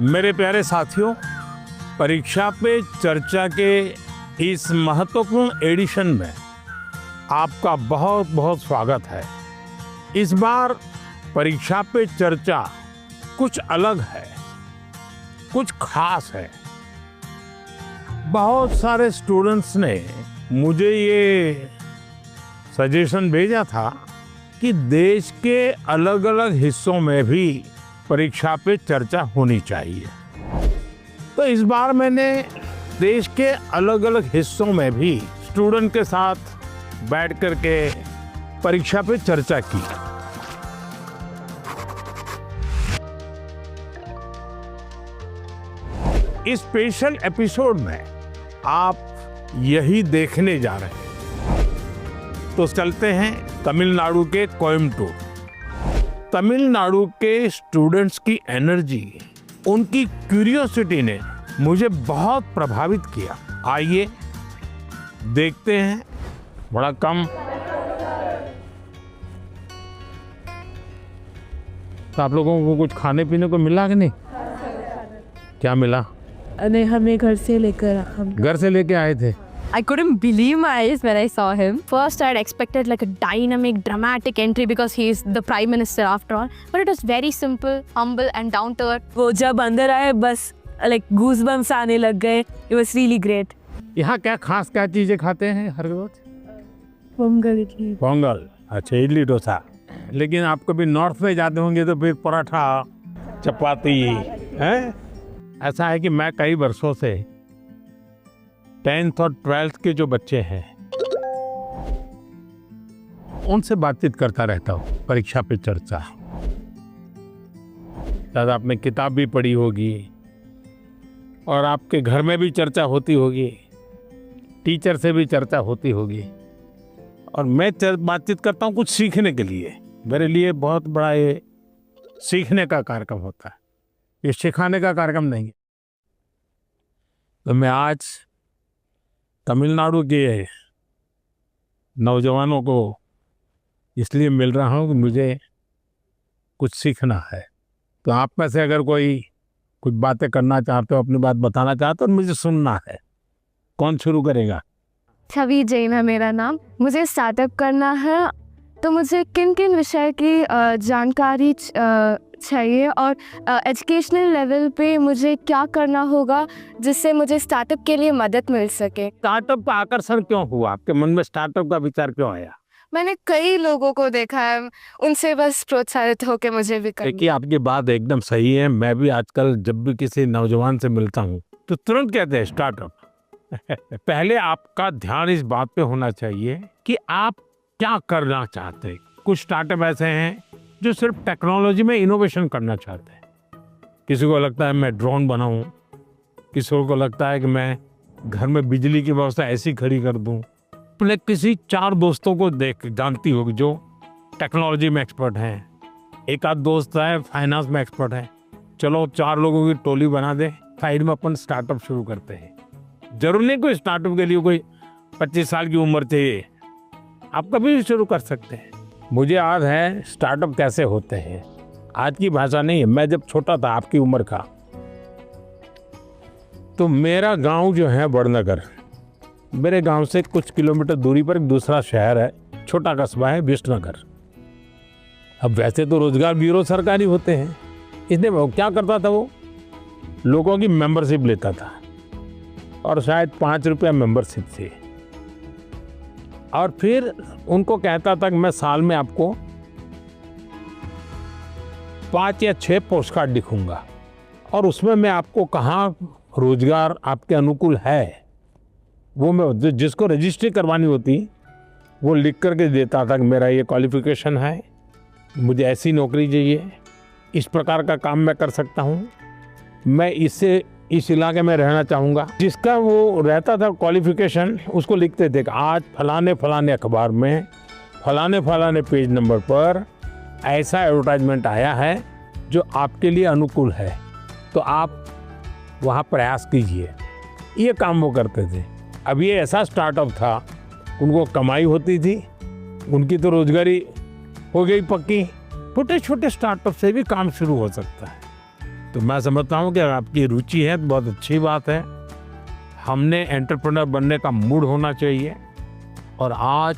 मेरे प्यारे साथियों, परीक्षा पे चर्चा के इस महत्वपूर्ण एडिशन में आपका बहुत बहुत स्वागत है। इस बार परीक्षा पे चर्चा कुछ अलग है, कुछ खास है। बहुत सारे स्टूडेंट्स ने मुझे ये सजेशन भेजा था कि देश के अलग अलग हिस्सों में भी परीक्षा पे चर्चा होनी चाहिए। तो इस बार मैंने देश के अलग अलग हिस्सों में भी स्टूडेंट के साथ बैठ करके परीक्षा पे चर्चा की। इस स्पेशल एपिसोड में आप यही देखने जा रहे हैं। तो चलते हैं तमिलनाडु के कोयम्बटूर। तमिलनाडु के स्टूडेंट्स की एनर्जी, उनकी क्यूरियोसिटी ने मुझे बहुत प्रभावित किया। आइए देखते हैं। बड़ा कम तो आप लोगों को कुछ खाने पीने को मिला कि नहीं? क्या मिला? नहीं, हमें घर से लेके आए थे। I couldn't believe my eyes when I saw him. First, I had expected like a dynamic, dramatic entry because he is the Prime Minister after all. But it was very simple, humble and down to earth. वो जब अंदर आए बस like goosebumps आने लग गए. It was really great. यहाँ क्या खास क्या चीजें खाते हैं हर रोज? पोंगल इडली. पोंगल, अच्छा, इडली डोसा। लेकिन आप कभी नॉर्थ में जाते होंगे तो फिर पराठा, चपाती है। ऐसा है कि मैं कई वर्षों से 10th और 12th के जो बच्चे हैं उनसे बातचीत करता रहता हूँ। परीक्षा पे चर्चा, शायद आपने किताब भी पढ़ी होगी और आपके घर में भी चर्चा होती होगी, टीचर से भी चर्चा होती होगी। और मैं बातचीत करता हूँ कुछ सीखने के लिए। मेरे लिए बहुत बड़ा ये सीखने का कार्यक्रम होता है, ये सिखाने का कार्यक्रम नहीं है। तो मैं आज तमिलनाडु के नौजवानों को इसलिए मिल रहा हूँ कि मुझे कुछ सीखना है। तो आप में से अगर कोई कुछ बातें करना चाहते हो, अपनी बात बताना चाहते हो, तो मुझे सुनना है। कौन शुरू करेगा? छवि जैन है मेरा नाम। मुझे स्टार्टअप करना है, तो मुझे किन किन विषय की जानकारी चाहिए और एजुकेशनल लेवल पे मुझे क्या करना होगा जिससे मुझे स्टार्टअप के लिए मदद मिल सके। स्टार्टअप का आकर्षण क्यों हुआ आपके मन में? स्टार्टअप का विचार क्यों आया? मैंने कई लोगों को देखा है, उनसे बस प्रोत्साहित होकर मुझे भी करना। देखिए, आपकी बात एकदम सही है। मैं भी आजकल जब भी किसी नौजवान से मिलता हूँ तो तुरंत कहते हैं स्टार्टअप। पहले आपका ध्यान इस बात पे होना चाहिए कि आप क्या करना चाहते हैं। कुछ स्टार्टअप ऐसे हैं जो सिर्फ टेक्नोलॉजी में इनोवेशन करना चाहते हैं। किसी को लगता है मैं ड्रोन बनाऊं, किसी को लगता है कि मैं घर में बिजली की व्यवस्था ऐसी खड़ी कर दूं। अपने किसी 4 दोस्तों को जानती होगी जो टेक्नोलॉजी में एक्सपर्ट हैं। एक आध दोस्त है फाइनेंस में एक्सपर्ट है। चलो 4 लोगों की टोली बना दे, साइड में अपन स्टार्टअप शुरू करते हैं। जरूर नहीं कोई स्टार्टअप के लिए कोई 25 साल की उम्र चाहिए, आप कभी भी शुरू कर सकते हैं। मुझे याद है स्टार्टअप कैसे होते हैं। आज की भाषा नहीं है, मैं जब छोटा था आपकी उम्र का, तो मेरा गांव जो है बड़नगर, मेरे गांव से कुछ किलोमीटर दूरी पर एक दूसरा शहर है, छोटा कस्बा है विष्णुनगर। अब वैसे तो रोजगार ब्यूरो सरकारी होते हैं, इसलिए वो क्या करता था, वो लोगों की मेंबरशिप लेता था और शायद 5 रुपया मेंबरशिप थी। और फिर उनको कहता था कि मैं साल में आपको 5 या 6 पोस्ट कार्ड लिखूंगा और उसमें मैं आपको कहाँ रोजगार आपके अनुकूल है वो मैं जिसको रजिस्ट्री करवानी होती वो लिख करके देता था कि मेरा ये क्वालिफिकेशन है, मुझे ऐसी नौकरी चाहिए, इस प्रकार का काम मैं कर सकता हूँ, मैं इस इलाके में रहना चाहूँगा। जिसका वो रहता था क्वालिफिकेशन, उसको लिखते थे कि आज फलाने फलाने अखबार में फलाने फलाने पेज नंबर पर ऐसा एडवर्टाइजमेंट आया है जो आपके लिए अनुकूल है, तो आप वहाँ प्रयास कीजिए। ये काम वो करते थे। अब ये ऐसा स्टार्टअप था, उनको कमाई होती थी, उनकी तो रोजगारी हो गई पक्की। छोटे छोटे स्टार्टअप से भी काम शुरू हो सकता है। तो मैं समझता हूँ कि अगर आपकी रुचि है तो बहुत अच्छी बात है। हमने एंटरप्रेन्योर बनने का मूड होना चाहिए। और आज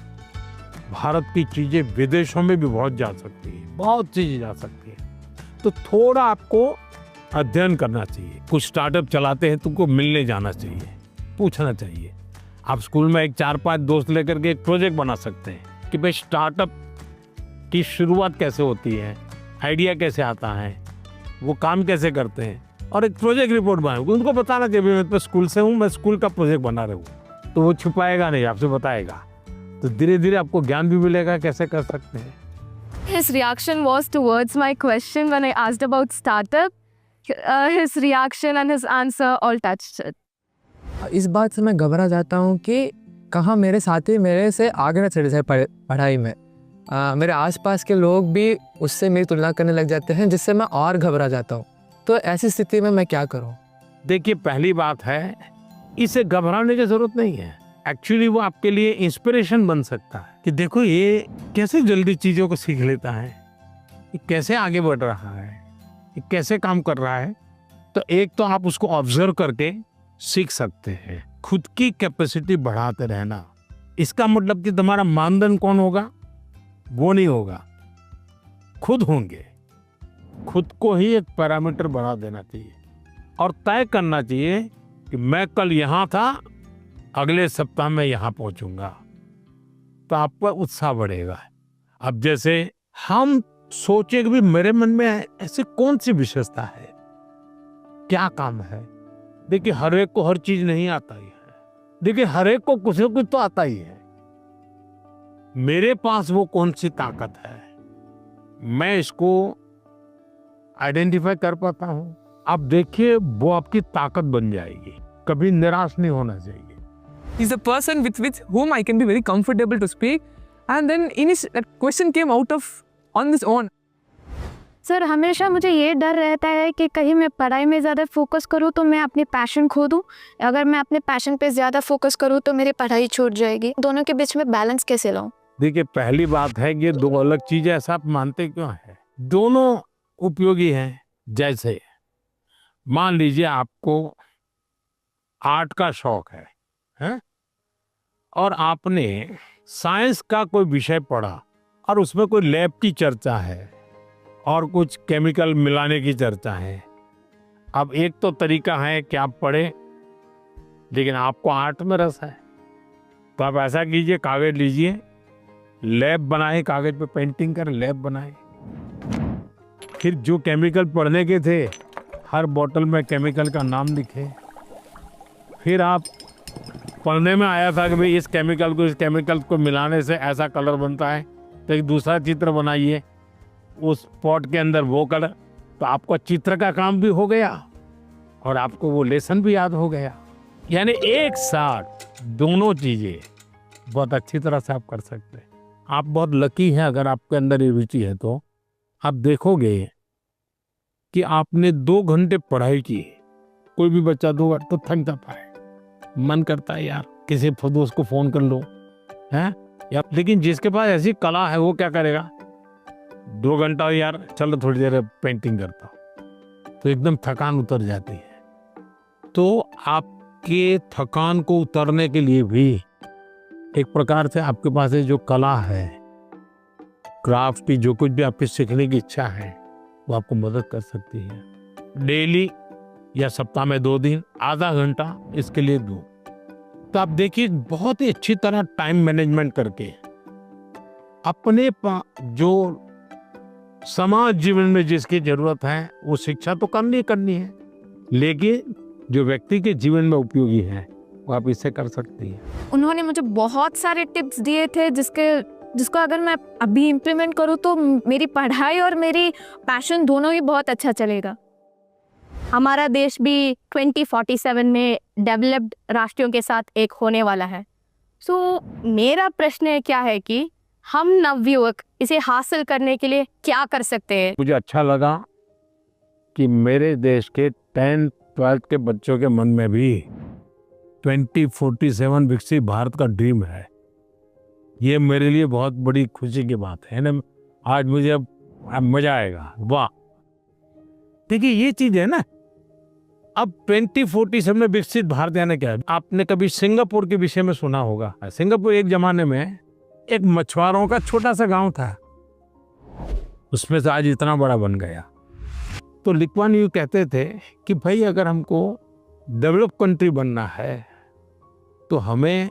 भारत की चीज़ें विदेशों में भी बहुत जा सकती है, बहुत चीज़ें जा सकती है। तो थोड़ा आपको अध्ययन करना चाहिए। कुछ स्टार्टअप चलाते हैं, तुमको मिलने जाना चाहिए, पूछना चाहिए। आप स्कूल में एक 4-5 दोस्त लेकर के एक प्रोजेक्ट बना सकते हैं कि भाई स्टार्टअप की शुरुआत कैसे होती है, आइडिया कैसे आता है, वो काम कैसे करते हैं, और एक प्रोजेक्ट रिपोर्ट बनाए। उनको बताना चाहिए मैं तो स्कूल से हूँ, मैं स्कूल का प्रोजेक्ट बना रहा हूँ। तो वो छुपाएगा नहीं, आपसे बताएगा। तो धीरे धीरे आपको ज्ञान भी मिलेगा कैसे कर सकते हैं। His reaction was towards my question when I asked about startup. His reaction and his answer all touched it. इस बात से मैं घबरा जाता हूँ कि कहाँ मेरे साथी मेरे से आगे न चले जाए पढ़ाई में। मेरे आसपास के लोग भी उससे मेरी तुलना करने लग जाते हैं, जिससे मैं और घबरा जाता हूँ। तो ऐसी स्थिति में मैं क्या करूँ? देखिए, पहली बात है, इसे घबराने की जरूरत नहीं है। एक्चुअली वो आपके लिए इंस्पिरेशन बन सकता है कि देखो ये कैसे जल्दी चीज़ों को सीख लेता है, ये कैसे आगे बढ़ रहा है, ये कैसे काम कर रहा है। तो एक तो आप उसको ऑब्जर्व करके सीख सकते हैं। खुद की कैपेसिटी बढ़ाते रहना, इसका मतलब कि तुम्हारा मानदंड कौन होगा, वो नहीं होगा, खुद होंगे। खुद को ही एक पैरामीटर बढ़ा देना चाहिए और तय करना चाहिए कि मैं कल यहाँ था, अगले सप्ताह में यहाँ पहुँचूंगा। तो आपका उत्साह बढ़ेगा। अब जैसे हम सोचे कि भी मेरे मन में ऐसी कौन सी विशेषता है, क्या काम है। देखिए, हर एक को हर चीज नहीं आता ही है। देखिए, हर एक को कुछ न कुछ तो आता ही है। मेरे पास वो कौन सी ताकत है, मैं इसको आइडेंटिफाई कर पाता हूँ। आप देखिए, वो आपकी ताकत बन जाएगी। कभी निराश नहीं होना चाहिए। He's a person with whom I can be very comfortable to speak. And then that question came out of on this own. Sir, हमेशा मुझे ये डर रहता है कि कहीं मैं पढ़ाई में ज़्यादा फोकस करूँ तो मैं अपनी पैशन खो दूँ। अगर मैं अपने पैशन पे ज़्यादा फोकस करूँ तो मेरी पढ़ाई छूट जाएगी। दोनों के बीच में बैलेंस कैसे लाऊं? देखिए, पहली बात है कि ये दो अलग चीजें, ऐसा आप मानते क्यों है? दोनों उपयोगी हैं। जैसे मान लीजिए आपको आर्ट का शौक है? और आपने साइंस का कोई विषय पढ़ा और उसमें कोई लैब की चर्चा है और कुछ केमिकल मिलाने की चर्चा है। अब एक तो तरीका है कि आप पढ़ें, लेकिन आपको आर्ट में रस है, तो आप ऐसा कीजिए, कागज लीजिए, लैब बनाए, कागज पे पेंटिंग करें, लैब बनाए। फिर जो केमिकल पढ़ने के थे, हर बोतल में केमिकल का नाम लिखे। फिर आप पढ़ने में आया था कि भाई इस केमिकल को मिलाने से ऐसा कलर बनता है, तो एक दूसरा चित्र बनाइए, उस पॉट के अंदर वो कलर। तो आपको चित्र का काम भी हो गया और आपको वो लेसन भी याद हो गया। यानी एक साथ दोनों चीजें बहुत अच्छी तरह से आप कर सकते हैं। आप बहुत लकी हैं अगर आपके अंदर ये रुचि है। तो आप देखोगे कि आपने 2 घंटे पढ़ाई की, कोई भी बच्चा 2 घंटे तो थक जाता है, मन करता है यार किसी दोस्त को फोन कर लो, हैं? या लेकिन जिसके पास ऐसी कला है वो क्या करेगा, 2 घंटा यार चलो थोड़ी देर पेंटिंग करता हूं, तो एकदम थकान उतर जाती है। तो आपके थकान को उतरने के लिए भी एक प्रकार से आपके पास जो कला है, क्राफ्ट की जो कुछ भी आपकी सीखने की इच्छा है, वो आपको मदद कर सकती है। डेली या सप्ताह में 2 दिन आधा घंटा इसके लिए दो। तो आप देखिए, बहुत ही अच्छी तरह टाइम मैनेजमेंट करके अपने जो समाज जीवन में जिसकी जरूरत है वो शिक्षा तो करनी है, लेकिन जो व्यक्ति के जीवन में उपयोगी है वो आप इससे कर सकती हैं। उन्होंने मुझे बहुत सारे टिप्स दिए थे जिसको अगर मैं अभी इम्प्लीमेंट करूँ तो मेरी पढ़ाई और मेरी पैशन दोनों ही बहुत अच्छा चलेगा। हमारा देश भी 2047 में डेवलप्ड राष्ट्रों के साथ एक होने वाला है। सो मेरा प्रश्न क्या है कि हम नवयुवक इसे हासिल करने के लिए क्या कर सकते हैं? मुझे अच्छा लगा कि मेरे देश के 10th-12th के बच्चों के मन में भी 2047 विकसित भारत का ड्रीम है। ये मेरे लिए बहुत बड़ी खुशी की बात है ना। आज मुझे अब मजा आएगा। वाह, देखिए ये चीज है ना, अब 2047 में विकसित भारत यानी क्या है? आपने कभी सिंगापुर के विषय में सुना होगा। सिंगापुर एक जमाने में एक मछुआरों का छोटा सा गांव था, उसमें से आज इतना बड़ा बन गया। तो ली कुआन यू कहते थे कि भाई अगर हमको डेवलप कंट्री बनना है तो हमें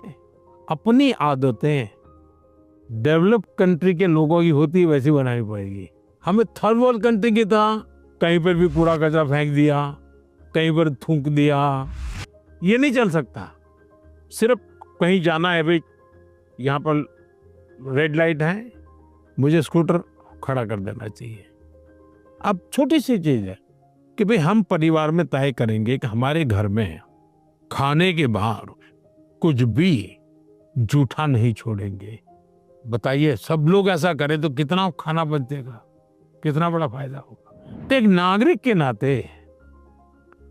अपनी आदतें डेवलप कंट्री के लोगों की होती वैसी बनानी पड़ेगी। हमें थर्ड वर्ल्ड कंट्री की तरह कहीं पर भी कूड़ा कचरा फेंक दिया, कहीं पर थूक दिया, ये नहीं चल सकता। सिर्फ कहीं जाना है, भाई यहाँ पर रेड लाइट है, मुझे स्कूटर खड़ा कर देना चाहिए। अब छोटी सी चीज है कि भाई हम परिवार में तय करेंगे कि हमारे घर में खाने के बाहर कुछ भी जूठा नहीं छोड़ेंगे। बताइए सब लोग ऐसा करें तो कितना खाना बचेगा, कितना बड़ा फायदा होगा। तो एक नागरिक के नाते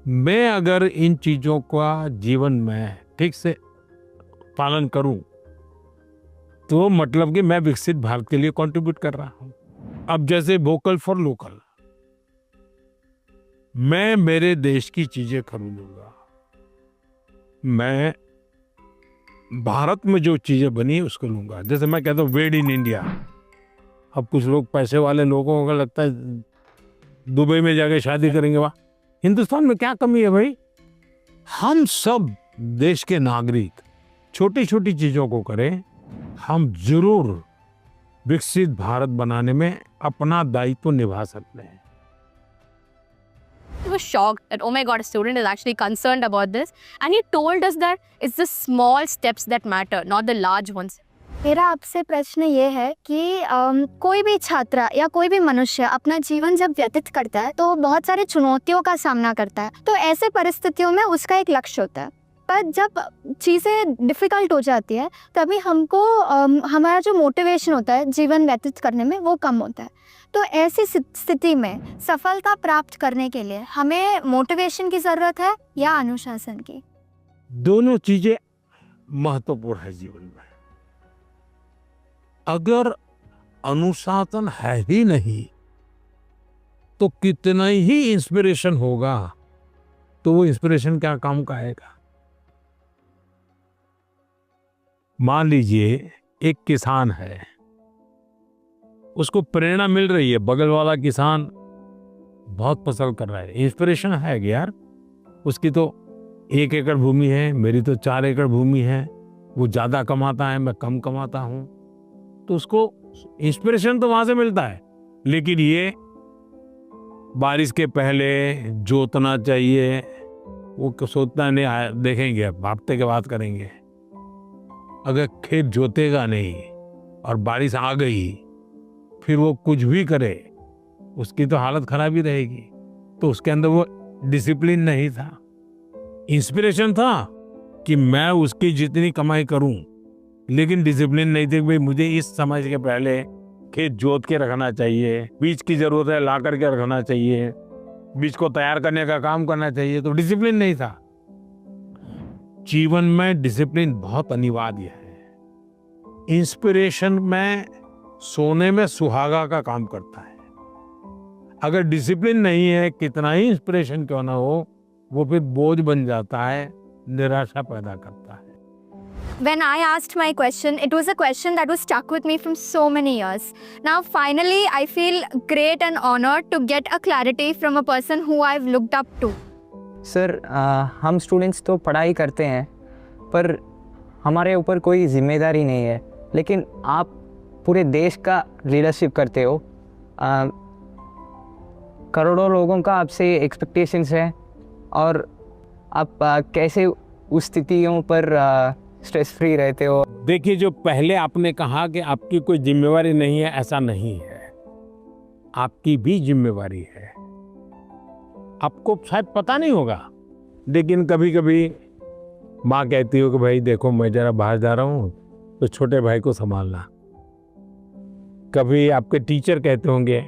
मैं अगर इन चीजों का जीवन में ठीक से पालन करूं तो मतलब कि मैं विकसित भारत के लिए कंट्रीब्यूट कर रहा हूं। अब जैसे वोकल फॉर लोकल, मैं मेरे देश की चीजें खरीदूंगा, मैं भारत में जो चीजें बनी उसको लूंगा। जैसे मैं कहता हूँ मेड इन इंडिया। अब कुछ लोग पैसे वाले लोगों को लगता है दुबई में जाके शादी करेंगे, वाह हिंदुस्तान में क्या कमी है भाई। हम सब देश के नागरिक छोटी छोटी चीजों को करें, हम जरूर विकसित भारत बनाने में अपना दायित्व निभा सकते हैं। I was shocked that, oh my God, a student is actually concerned about this. And he told us that it's the small steps that matter, not the large ones. मेरा आपसे प्रश्न ये है कि कोई भी छात्र या कोई भी मनुष्य अपना जीवन जब व्यतीत करता है तो बहुत सारे चुनौतियों का सामना करता है। तो ऐसे परिस्थितियों में उसका एक लक्ष्य होता है, पर जब चीज़ें डिफ़िकल्ट हो जाती है तभी हमको हमारा जो मोटिवेशन होता है जीवन व्यतीत करने में वो कम होता है। तो ऐसी स्थिति में सफलता प्राप्त करने के लिए हमें मोटिवेशन की ज़रूरत है या अनुशासन की? दोनों चीजें महत्वपूर्ण है जीवन में। अगर अनुशासन है ही नहीं तो कितना ही इंस्पिरेशन होगा तो वो इंस्पिरेशन क्या काम का आएगा। मान लीजिए एक किसान है, उसको प्रेरणा मिल रही है, बगल वाला किसान बहुत फसल कर रहा है, इंस्पिरेशन है कि यार उसकी तो 1 एकड़ भूमि है, मेरी तो 4 एकड़ भूमि है, वो ज्यादा कमाता है, मैं कम कमाता हूं, तो उसको इंस्पिरेशन तो वहां से मिलता है। लेकिन ये बारिश के पहले जोतना चाहिए, वो सोचना नहीं, देखेंगे अब हफ्ते के बाद करेंगे। अगर खेत जोतेगा नहीं और बारिश आ गई फिर वो कुछ भी करे उसकी तो हालत खराब ही रहेगी। तो उसके अंदर वो डिसिप्लिन नहीं था, इंस्पिरेशन था कि मैं उसकी जितनी कमाई करूं, लेकिन डिसिप्लिन नहीं थी। भाई मुझे इस समय के पहले खेत जोत के रखना चाहिए, बीज की जरूरत है ला करके रखना चाहिए, बीज को तैयार करने का काम करना चाहिए, तो डिसिप्लिन नहीं था। जीवन में डिसिप्लिन बहुत अनिवार्य है। इंस्पिरेशन में सोने में सुहागा का काम करता है। अगर डिसिप्लिन नहीं है, कितना ही इंस्पिरेशन क्यों ना हो, वो फिर बोझ बन जाता है, निराशा पैदा करता है। When I asked my question, it was a question that was stuck with me from so many years. Now, finally, I feel great and honored to get a clarity from a person who I've looked up to. Sir हम students तो पढ़ाई करते हैं पर हमारे ऊपर कोई जिम्मेदारी नहीं है, लेकिन आप पूरे देश का लीडरशिप करते हो। करोड़ों लोगों का आपसे एक्सपेक्टेशंस है और आप कैसे उस स्थितियों पर स्ट्रेस फ्री रहते हो? देखिए, जो पहले आपने कहा कि आपकी कोई जिम्मेवारी नहीं है, ऐसा नहीं है, आपकी भी जिम्मेवारी है। आपको शायद पता नहीं होगा, लेकिन कभी कभी माँ कहती हो कि भाई देखो मैं जरा बाहर जा रहा हूँ तो छोटे भाई को संभालना। कभी आपके टीचर कहते होंगे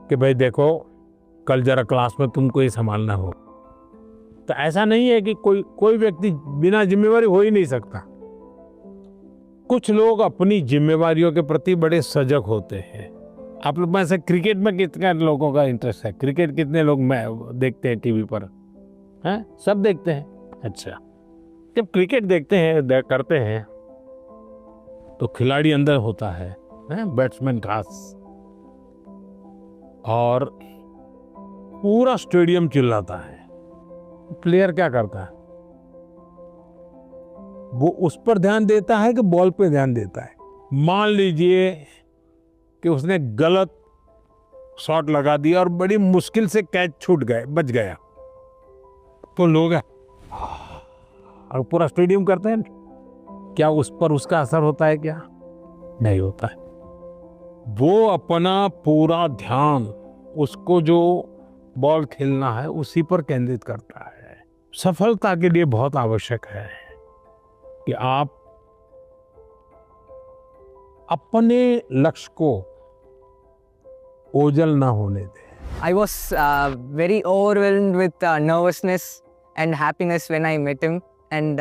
कि भाई देखो कल जरा क्लास में तुमको ही संभालना हो। तो ऐसा नहीं है कि कोई व्यक्ति बिना जिम्मेवारी हो ही नहीं सकता। कुछ लोग अपनी जिम्मेवारियों के प्रति बड़े सजग होते हैं, आप लोग में से क्रिकेट में कितने लोगों का इंटरेस्ट है? क्रिकेट कितने लोग मैं देखते हैं टीवी पर? हैं, सब देखते हैं। अच्छा, जब क्रिकेट देखते हैं करते हैं तो खिलाड़ी अंदर होता है, बैट्समैन खास, और पूरा स्टेडियम चिल्लाता है। प्लेयर क्या करता है? वो उस पर ध्यान देता है कि बॉल पे ध्यान देता है? मान लीजिए कि उसने गलत शॉट लगा दिया और बड़ी मुश्किल से कैच छूट गए, बच गया, तो लोग और पूरा स्टेडियम करते हैं। क्या उस पर उसका असर होता है? क्या नहीं होता है। वो अपना पूरा ध्यान, उसको जो बॉल खेलना है उसी पर केंद्रित करता है। सफलता के लिए बहुत आवश्यक है कि आप अपने लक्ष्य को ओझल ना होने दें। I was very overwhelmed with nervousness and happiness when I met him, and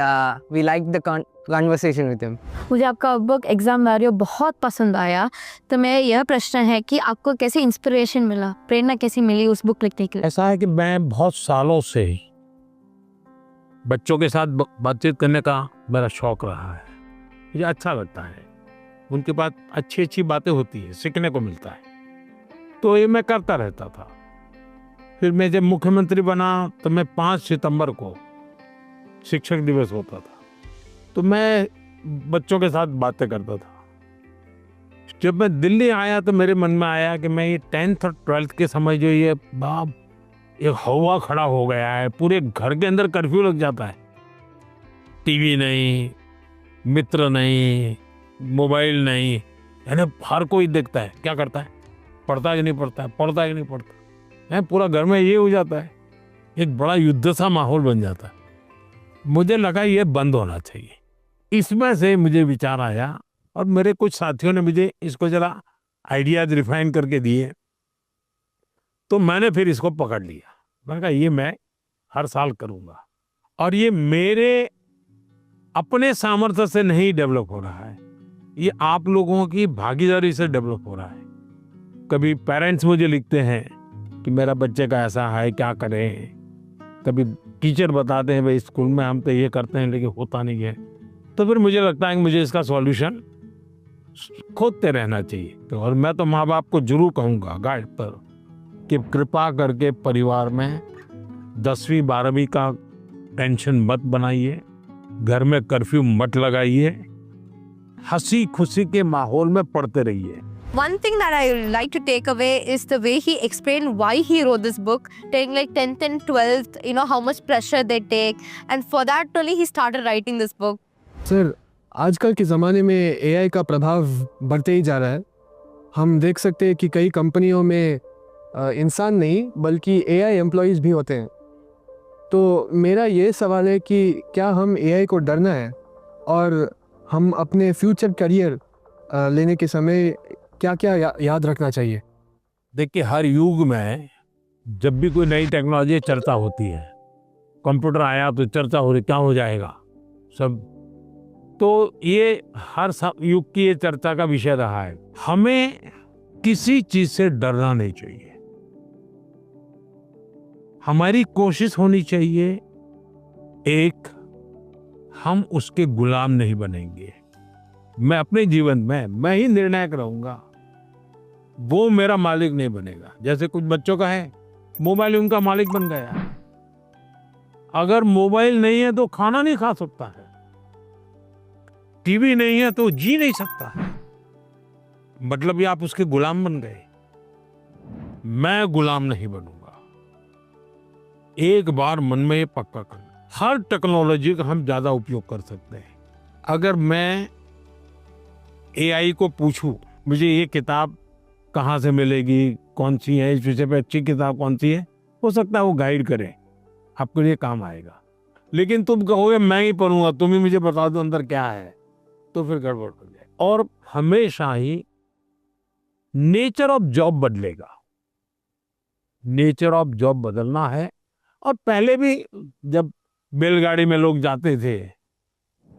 we liked the conversation with him. मुझे आपका बुक एग्जाम वैरियो बहुत पसंद आया। तो मेरा यह प्रश्न है कि आपको कैसे इंस्पिरेशन मिला, प्रेरणा कैसी मिली उस बुक लिखने के लिए? ऐसा है कि मैं बहुत सालों से ही बच्चों के साथ बातचीत करने का मेरा शौक रहा है। मुझे अच्छा लगता है, उनके पास अच्छी अच्छी बातें होती है, सीखने को मिलता है, तो ये मैं करता रहता था। फिर मैं जब मुख्यमंत्री बना तो मैं 5 सितंबर को शिक्षक दिवस होता था, तो मैं बच्चों के साथ बातें करता था। जब मैं दिल्ली आया तो मेरे मन में आया कि मैं ये 10th और 12th के समय जो ये बाप एक हवा खड़ा हो गया है, पूरे घर के अंदर कर्फ्यू लग जाता है, टीवी नहीं, मित्र नहीं, मोबाइल नहीं, यानी हर कोई देखता है, क्या करता है, पढ़ता है कि नहीं पढ़ता है, पढ़ता है कि नहीं पढ़ता है, पूरा घर में ये हो जाता है, एक बड़ा युद्ध सा माहौल बन जाता है। मुझे लगा ये बंद होना चाहिए। इसमें से मुझे विचार आया और मेरे कुछ साथियों ने मुझे इसको जरा आइडियाज रिफाइन करके दिए, तो मैंने फिर इसको पकड़ लिया। मैंने कहा ये मैं हर साल करूँगा, और ये मेरे अपने सामर्थ्य से नहीं डेवलप हो रहा है, ये आप लोगों की भागीदारी से डेवलप हो रहा है। कभी पेरेंट्स मुझे लिखते हैं कि मेरा बच्चे का ऐसा है, क्या करें। कभी टीचर बताते हैं भाई स्कूल में हम तो ये करते हैं लेकिन होता नहीं है। तो फिर मुझे लगता है कि मुझे इसका सॉल्यूशन खोजते रहना चाहिए। तो और मैं तो माँ बाप को जरूर कहूँगा गाइड पर कि कृपा करके परिवार में 10वीं 12वीं का टेंशन मत बनाइए, घर में कर्फ्यू मत लगाइए, हंसी खुशी के माहौल में पढ़ते रहिए। One thing that I like to take away is the way he explained why he wrote this book, taking like 10th and 12th, you know, how much pressure they take, and for that only he started writing this book. Sir, आजकल के ज़माने में AI का प्रभाव बढ़ते ही जा रहा है। हम देख सकते हैं कि कई कंपनियों में इंसान नहीं बल्कि एआई एम्प्लॉयज़ भी होते हैं। तो मेरा ये सवाल है कि क्या हम एआई को डरना है, और हम अपने फ्यूचर करियर लेने के समय क्या क्या याद रखना चाहिए? देखिए, हर युग में जब भी कोई नई टेक्नोलॉजी चर्चा होती है, कंप्यूटर आया तो चर्चा हो रही क्या हो जाएगा सब, तो ये हर युग की ये चर्चा का विषय रहा है। हमें किसी चीज से डरना नहीं चाहिए। हमारी कोशिश होनी चाहिए एक, हम उसके गुलाम नहीं बनेंगे। मैं अपने जीवन में मैं ही निर्णायक रहूंगा, वो मेरा मालिक नहीं बनेगा। जैसे कुछ बच्चों का है, मोबाइल उनका मालिक बन गया। अगर मोबाइल नहीं है तो खाना नहीं खा सकता है, टीवी नहीं है तो जी नहीं सकता है, मतलब ये आप उसके गुलाम बन गए। मैं गुलाम नहीं बनूंगा। एक बार मन में ये पक्का करना, हर टेक्नोलॉजी का हम ज्यादा उपयोग कर सकते हैं। अगर मैं एआई को पूछूं मुझे ये किताब कहाँ से मिलेगी, कौन सी है, इस विषय पे अच्छी किताब कौन सी है, हो सकता है वो गाइड करे, आपके लिए काम आएगा। लेकिन तुम कहोगे मैं ही पढ़ूंगा, तुम ही मुझे बता दो अंदर क्या है, तो फिर गड़बड़ हो जाए। और हमेशा ही नेचर ऑफ जॉब बदलेगा, नेचर ऑफ जॉब बदलना है। और पहले भी जब बैलगाड़ी में लोग जाते थे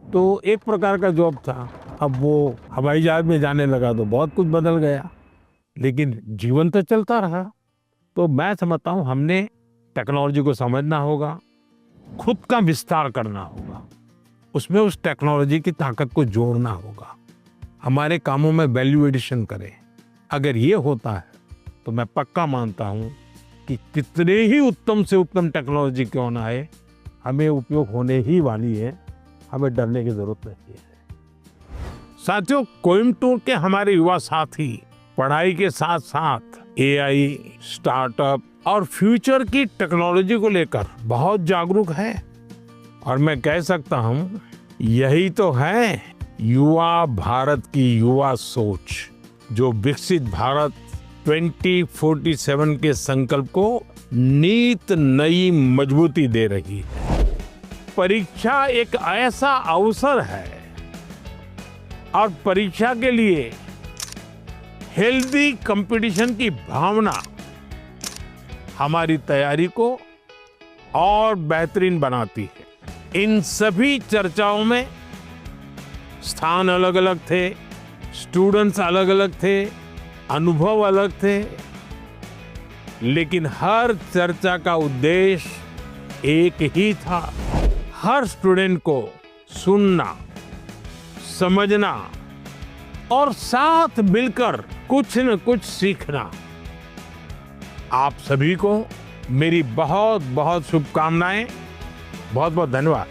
तो एक प्रकार का जॉब था, अब वो हवाई जहाज में जाने लगा तो बहुत कुछ बदल गया। लेकिन जीवन तो चलता रहा। तो मैं समझता हूँ हमने टेक्नोलॉजी को समझना होगा, खुद का विस्तार करना होगा, उसमें उस टेक्नोलॉजी की ताकत को जोड़ना होगा, हमारे कामों में वैल्यू एडिशन करें। अगर ये होता है तो मैं पक्का मानता हूँ कि कितने ही उत्तम से उत्तम टेक्नोलॉजी क्यों ना आए, हमें उपयोग होने ही वाली है, हमें डरने की जरूरत नहीं है। साथियों, कोयम्बटूर के हमारे युवा साथी पढ़ाई के साथ साथ एआई, स्टार्टअप और फ्यूचर की टेक्नोलॉजी को लेकर बहुत जागरूक है। और मैं कह सकता हूँ यही तो है युवा भारत की युवा सोच, जो विकसित भारत 2047 के संकल्प को नीत नई मजबूती दे रही है। परीक्षा एक ऐसा अवसर है और परीक्षा के लिए हेल्दी कंपटीशन की भावना हमारी तैयारी को और बेहतरीन बनाती है। इन सभी चर्चाओं में स्थान अलग अलग थे, स्टूडेंट्स अलग अलग थे, अनुभव अलग थे, लेकिन हर चर्चा का उद्देश्य एक ही था, हर स्टूडेंट को सुनना, समझना और साथ मिलकर कुछ न कुछ सीखना। आप सभी को मेरी बहुत बहुत शुभकामनाएं। बहुत बहुत धन्यवाद।